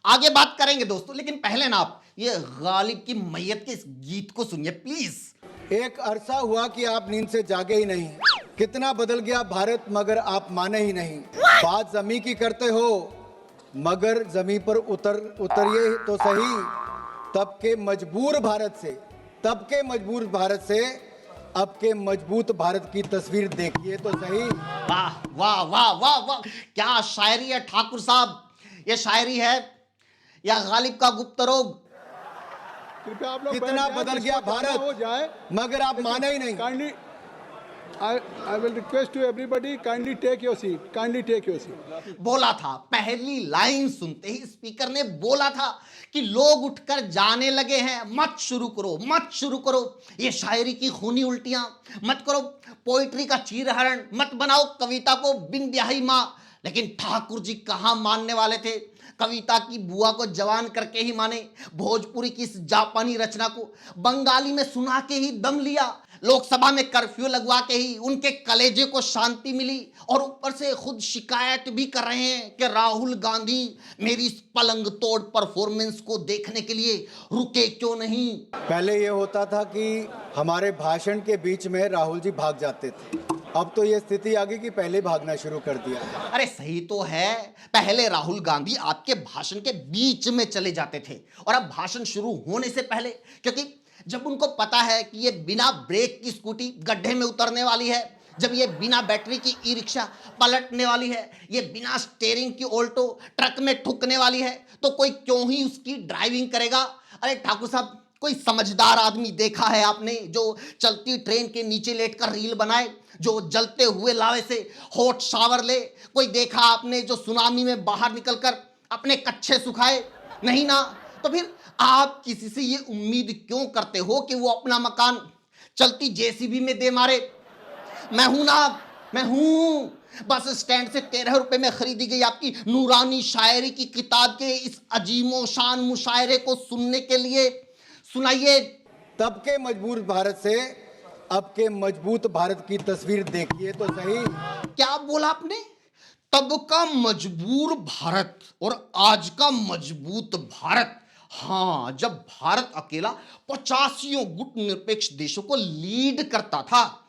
आगे बात करेंगे दोस्तों, लेकिन पहले ना आप ये गालिब की मैयत के इस गीत को सुनिए प्लीज। एक अरसा हुआ कि आप नींद से जागे ही नहीं। कितना बदल गया भारत मगर आप माने ही नहीं। बात जमी की करते हो मगर जमी पर उतरिए तो सही। तब के मजबूर भारत से अब के मजबूत भारत की तस्वीर देखिए तो सही। वाह वाह वाह वाह वाह, क्या शायरी है ठाकुर साहब। ये शायरी है या गालिब का गुप्त रोग? कृपया आप लोग कितना बदल गया भारत हो जाए मगर आप माने ही नहीं। Kindly I will request to everybody kindly take your seat. बोला था, पहली लाइन सुनते ही स्पीकर ने बोला था कि लोग उठकर जाने लगे हैं, मत शुरू करो ये शायरी की खूनी उल्टियां, मत करो पोइट्री का चीरहरण, मत बनाओ कविता को बिन ब्याही मां। लेकिन ठाकुर जी कहां मानने वाले थे। कविता की बुआ को जवान करके ही माने, भोजपुरी की इस जापानी रचना को बंगाली में सुना के ही दम लिया, लोकसभा में कर्फ्यू लगवा के ही उनके कलेजे को शांति मिली, और ऊपर से खुद शिकायत भी कर रहे हैं कि राहुल गांधी मेरी इस पलंग तोड़ परफॉर्मेंस को देखने के लिए रुके क्यों नहीं। पहले ये होता था कि हमारे भाषण के बीच में राहुल जी भाग जाते थे, अब तो ये स्थिति आ गई कि पहले भागना शुरू कर दिया। अरे सही तो है, पहले राहुल गांधी आपके भाषण के बीच में चले जाते थे और अब भाषण शुरू होने से पहले, क्योंकि जब उनको पता है कि ये बिना ब्रेक की स्कूटी गड्ढे में उतरने वाली है, जब ये बिना बैटरी की ई रिक्शा पलटने वाली है, ये बिना स्टीयरिंग की ऑल्टो ट्रक में ठुकने वाली है, तो कोई क्यों ही उसकी ड्राइविंग करेगा। अरे ठाकुर साहब, कोई समझदार आदमी देखा है आपने जो चलती ट्रेन के नीचे लेटकर रील बनाए, जो जलते हुए लावे से हॉट शावर ले? कोई देखा आपने जो सुनामी में बाहर निकलकर अपने कच्छे सुखाए? नहीं ना। तो फिर आप किसी से ये उम्मीद क्यों करते हो कि वो अपना मकान चलती जेसीबी में दे मारे? मैं हूं ना, मैं हूं। बस स्टैंड से 13 रुपए में खरीदी गई आपकी नूरानी शायरी की किताब के इस अजीमो शान मुशायरे को सुनने के लिए। सुनाइए। तब के मजबूर भारत से अब के मजबूत भारत की तस्वीर देखिए तो सही। क्या बोला आपने? तब का मजबूर भारत और आज का मजबूत भारत। हां, जब भारत अकेला 85 गुट निरपेक्ष देशों को लीड करता था,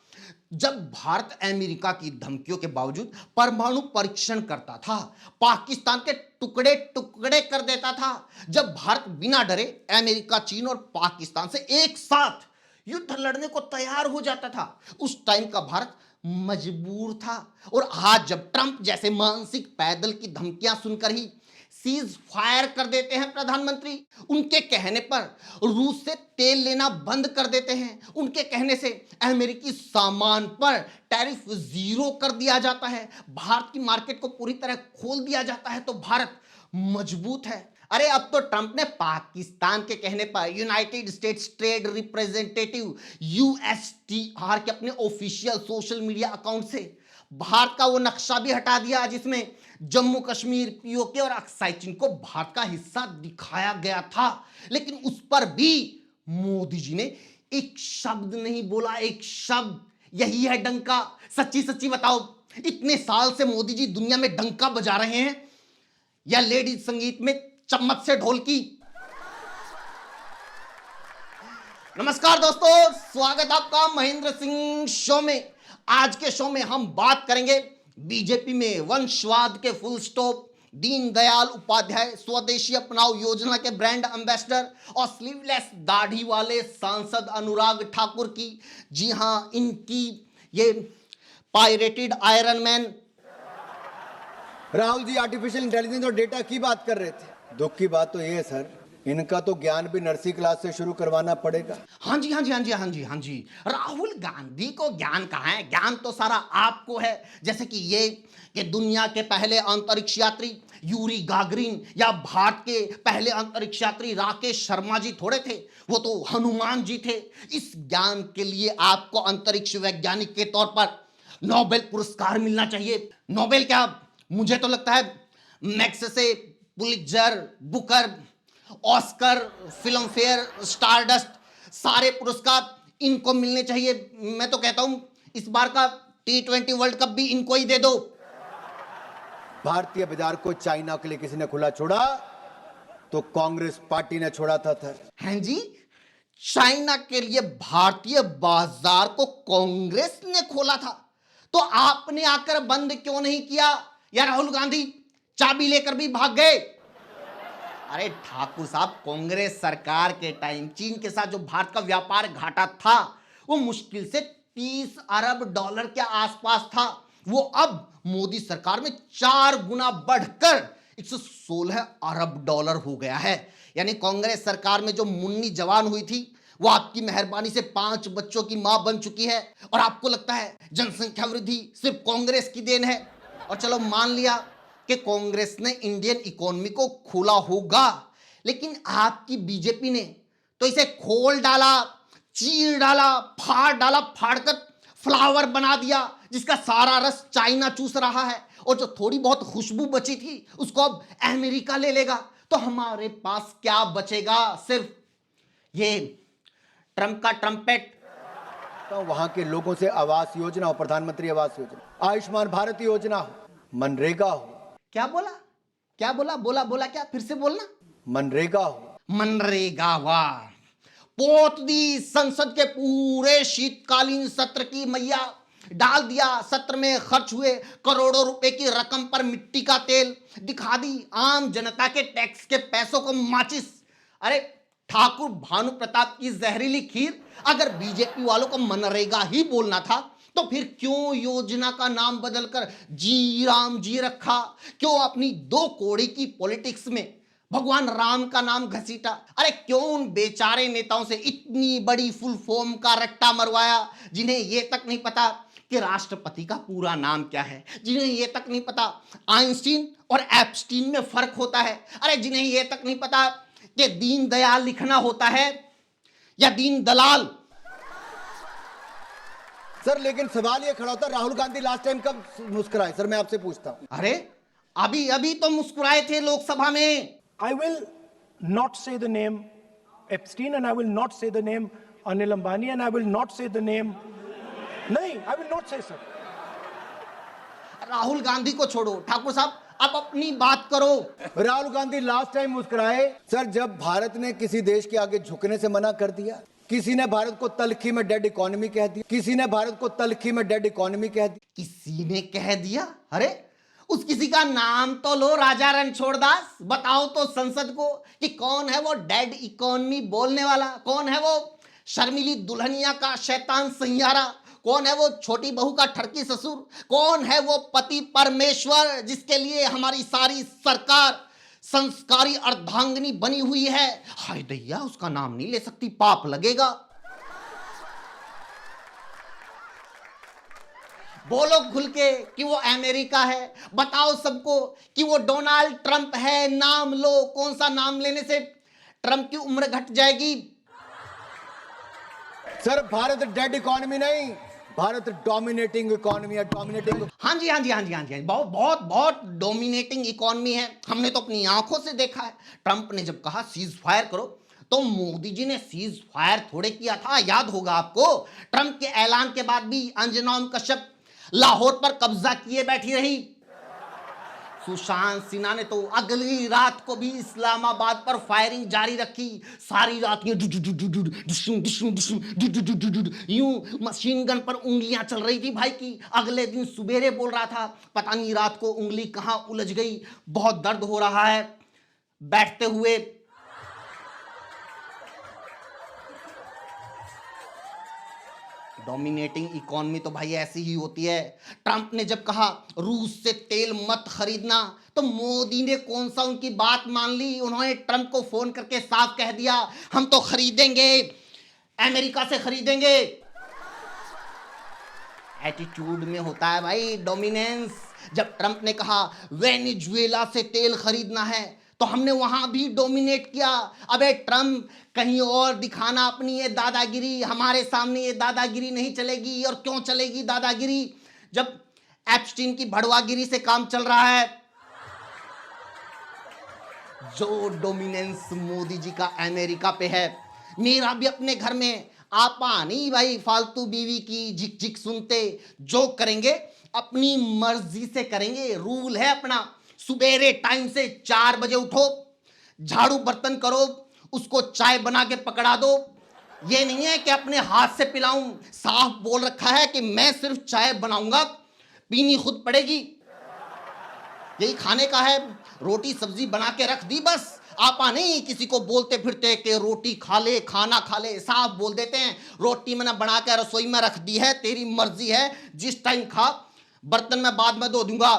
जब भारत अमेरिका की धमकियों के बावजूद परमाणु परीक्षण करता था, पाकिस्तान के टुकड़े टुकड़े कर देता था, जब भारत बिना डरे अमेरिका, चीन और पाकिस्तान से एक साथ युद्ध लड़ने को तैयार हो जाता था, उस टाइम का भारत मजबूर था। और आज जब ट्रंप जैसे मानसिक पैदल की धमकियां सुनकर ही सीज फायर कर देते हैं प्रधानमंत्री, उनके कहने पर रूस से तेल लेना बंद कर देते हैं, उनके कहने से अमेरिकी सामान पर टैरिफ 0 कर दिया जाता है, भारत की मार्केट को पूरी तरह खोल दिया जाता है, तो भारत मजबूत है। अरे अब तो ट्रंप ने पाकिस्तान के कहने पर United states trade representative USTR के अपने ऑफिशियल सोशल मीडिया अकाउंट से भारत का वो नक्शा भी हटा दिया जिसमें जम्मू कश्मीर, पीओके और अक्साई चीन को भारत का हिस्सा दिखाया गया था। लेकिन उस पर भी मोदी जी ने एक शब्द नहीं बोला, एक शब्द। यही है डंका। सच्ची सच्ची बताओ, इतने साल से मोदी जी दुनिया में डंका बजा रहे हैं या लेडीज संगीत में चम्मच से ढोलकी? नमस्कार दोस्तों, स्वागत आपका महेंद्र सिंह शो में। आज के शो में हम बात करेंगे बीजेपी में वंशवाद के फुल स्टॉप, दीनदयाल उपाध्याय स्वदेशी अपनाओ योजना के ब्रांड एम्बेसडर और स्लीवलेस दाढ़ी वाले सांसद अनुराग ठाकुर की। जी हां, इनकी ये pirated iron man. Rahul ji artificial intelligence और डेटा की बात कर रहे थे। दुख की बात तो ये है सर, इनका तो ज्ञान भी नर्सरी क्लास से शुरू करवाना पड़ेगा। हाँ जी, हाँ जी, हाँ जी, हाँ जी, हाँ जी। राहुल गांधी को ज्ञान कहाँ है? ज्ञान तो सारा आपको है। जैसे कि ये कि दुनिया के पहले अंतरिक्ष यात्री यूरी गागरिन या भारत के पहले अंतरिक्ष यात्री राकेश शर्मा जी थोड़े थे, वो तो हनुमान जी थे। इस ज्ञान के लिए आपको अंतरिक्ष वैज्ञानिक के तौर पर नोबेल पुरस्कार मिलना चाहिए। नोबेल क्या, मुझे तो लगता है Magsaysay, Pulitzer, Booker, Oscar, film fair, stardust, सारे पुरस्कार इनको मिलने चाहिए। मैं तो कहता हूं इस बार का T20 वर्ल्ड कप भी इनको ही दे दो। भारतीय बाजार को चाइना के लिए किसी ने खुला छोड़ा? तो कांग्रेस पार्टी ने छोड़ा था सर। हैं जी, चाइना के लिए भारतीय बाजार को कांग्रेस ने खोला था, तो आपने आकर बंद क्यों नहीं किया? या राहुल गांधी चाबी लेकर भी भाग गए? अरे ठाकुर साहब, कांग्रेस सरकार के टाइम चीन के साथ जो भारत का व्यापार घाटा था वो मुश्किल से 30 अरब डॉलर के आसपास था। वो अब मोदी सरकार में 4 गुना बढ़कर 116 अरब डॉलर हो गया है। यानी कांग्रेस सरकार में जो मुन्नी जवान हुई थी वो आपकी मेहरबानी से 5 बच्चों की मां बन चुकी है। और आपको लगता है जनसंख्या वृद्धि सिर्फ कांग्रेस की देन है? और चलो मान लिया कि कांग्रेस ने इंडियन इकोनॉमी को खोला होगा, लेकिन आपकी बीजेपी ने तो इसे खोल डाला, चीर डाला, फाड़ डाला, फाड़कर फ्लावर बना दिया जिसका सारा रस चाइना चूस रहा है। और जो थोड़ी बहुत खुशबू बची थी उसको अब अमेरिका ले लेगा। तो हमारे पास क्या बचेगा? सिर्फ ये ट्रंप का ट्रम्पेट। तो वहां के लोगों से आवास योजना हो, प्रधानमंत्री आवास योजना, आयुष्मान भारत योजना हो, मनरेगा हो। क्या बोला? क्या बोला? बोला क्या? फिर से बोलना। मनरेगा हो। मनरेगा, वाह! पोत दी संसद के पूरे शीतकालीन सत्र की मैया, डाल दिया सत्र में खर्च हुए करोड़ों रुपए की रकम पर मिट्टी का तेल, दिखा दी आम जनता के टैक्स के पैसों को माचिस। अरे ठाकुर भानु प्रताप की जहरीली खीर, अगर बीजेपी वालों को मनरेगा ही बोलना था तो फिर क्यों योजना का नाम बदलकर जी राम जी रखा? क्यों अपनी 2 कौड़ी की पॉलिटिक्स में भगवान राम का नाम घसीटा? अरे क्यों उन बेचारे नेताओं से इतनी बड़ी फुल फॉर्म का रट्टा मरवाया जिन्हें यह तक नहीं पता कि राष्ट्रपति का पूरा नाम क्या है, जिन्हें यह तक नहीं पता आइंस्टीन और एप्स्टीन में फर्क होता है, अरे जिन्हें यह तक नहीं पता कि दीन दयाल लिखना होता है या दीन दलाल। सर लेकिन सवाल ये खड़ा होता है, राहुल गांधी लास्ट टाइम कब मुस्कुराए? सर मैं आपसे पूछता हूं। अरे अभी अभी तो मुस्कुराए थे लोकसभा में। I will not say the name Epstein and I will not say the name Anil Ambani and I will not say the name. नहीं, I will not say sir. Rahul Gandhi को छोड़ो, ठाकुर साहब आप अपनी बात करो। राहुल गांधी लास्ट टाइम मुस्कुराए सर जब भारत ने किसी देश के आगे झुकने से मना कर दिया। किसी ने भारत को तलखी में डेड इकोनॉमी कह दिया, किसी ने भारत को तलखी में डेड इकोनॉमी कह दी। किसी ने कह दिया? अरे उस किसी का नाम तो लो, राजा रणछोड़दास। बताओ तो संसद को कि कौन है वो डेड इकोनॉमी बोलने वाला? कौन है वो शर्मिली दुल्हनिया का शैतान सैयारा? कौन है वो छोटी बहू का ठरकी ससुर? कौन है वो पति परमेश्वर जिसके लिए हमारी सारी सरकार संस्कारी अर्धांगिनी बनी हुई है? हाय दैया, उसका नाम नहीं ले सकती, पाप लगेगा। बोलो खुल के कि वो अमेरिका है। बताओ सबको कि वो डोनाल्ड ट्रंप है। नाम लो, कौन सा नाम लेने से ट्रंप की उम्र घट जाएगी? सर भारत डेड इकोनॉमी नहीं, भारत डोमिनेटिंग इकोनॉमी है। डोमिनेटिंग, हाँ जी, हाँ जी, हाँ जी, हाँ जी, बहुत बहुत बहुत डोमिनेटिंग इकोनॉमी है। हमने तो अपनी आंखों से देखा है। ट्रंप ने जब कहा सीज फायर करो तो मोदी जी ने सीज फायर थोड़े किया था, याद होगा आपको। ट्रंप के ऐलान के बाद भी अंजनाम कश्यप लाहौर पर कब्जा किए बैठी रही। सुशांत सिन्हा ने तो अगली रात को भी इस्लामाबाद पर फायरिंग जारी रखी। सारी रात यूं मशीन गन पर उंगलियां चल रही थी भाई की। अगले दिन सुबेरे बोल रहा था पता नहीं रात को उंगली कहां उलझ गई, बहुत दर्द हो रहा है बैठते हुए। डोमिनेटिंग इकोनॉमी तो भाई ऐसी ही होती है। ट्रंप ने जब कहा रूस से तेल मत खरीदना तो मोदी ने कौन सा उनकी बात मान ली? उन्होंने ट्रंप को फोन करके साफ कह दिया हम तो खरीदेंगे, अमेरिका से खरीदेंगे। एटीट्यूड में होता है भाई डोमिनेंस। जब ट्रंप ने कहा वेनेजुएला से तेल खरीदना है तो हमने वहां भी डोमिनेट किया। अबे ट्रंप, कहीं और दिखाना अपनी ये दादागिरी, हमारे सामने ये दादागिरी नहीं चलेगी। और क्यों चलेगी दादागिरी जब एप्स्टीन की भड़वागिरी से काम चल रहा है। जो डोमिनेंस मोदी जी का अमेरिका पे है, मेरा भी अपने घर में आपा नहीं भाई फालतू बीवी की झिक झिक सुनते। जो करेंगे अपनी मर्जी से करेंगे। रूल है अपना, सुबेरे टाइम से 4 बजे उठो, झाड़ू बर्तन करो, उसको चाय बना के पकड़ा दो। ये नहीं है कि अपने हाथ से पिलाऊं, साफ बोल रखा है कि मैं सिर्फ चाय बनाऊंगा, पीनी खुद पड़ेगी। यही खाने का है, रोटी सब्जी बना के रख दी बस। आपा नहीं किसी को बोलते फिरते कि रोटी खा ले, खाना खा ले, साफ बोल देते हैं रोटी मैंने बना के रसोई में रख दी है, तेरी मर्जी है, जिस टाइम खा, बर्तन में बाद में धो दूंगा।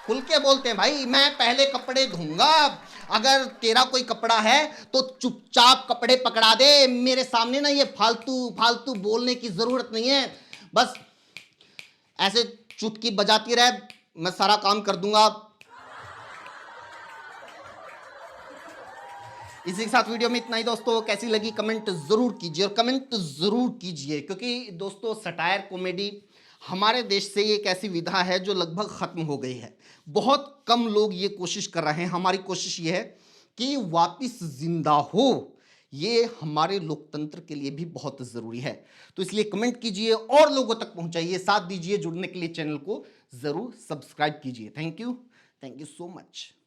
खुल के बोलते हैं भाई, मैं पहले कपड़े धोऊंगा, अगर तेरा कोई कपड़ा है तो चुपचाप कपड़े पकड़ा दे। मेरे सामने ना ये फालतू फालतू बोलने की जरूरत नहीं है, बस ऐसे चुटकी बजाती रहे, मैं सारा काम कर दूंगा। इसी के साथ वीडियो में इतना ही दोस्तों। कैसी लगी कमेंट जरूर कीजिए, और कमेंट जरूर कीजिए, क्योंकि दोस्तों सटायर कॉमेडी हमारे देश से एक ऐसी विधा है जो लगभग खत्म हो गई है। बहुत कम लोग ये कोशिश कर रहे हैं। हमारी कोशिश ये है कि वापस जिंदा हो। ये हमारे लोकतंत्र के लिए भी बहुत जरूरी है। तो इसलिए कमेंट कीजिए और लोगों तक पहुंचाइए, साथ दीजिए। जुड़ने के लिए चैनल को जरूर सब्सक्राइब कीजिए। Thank you so much.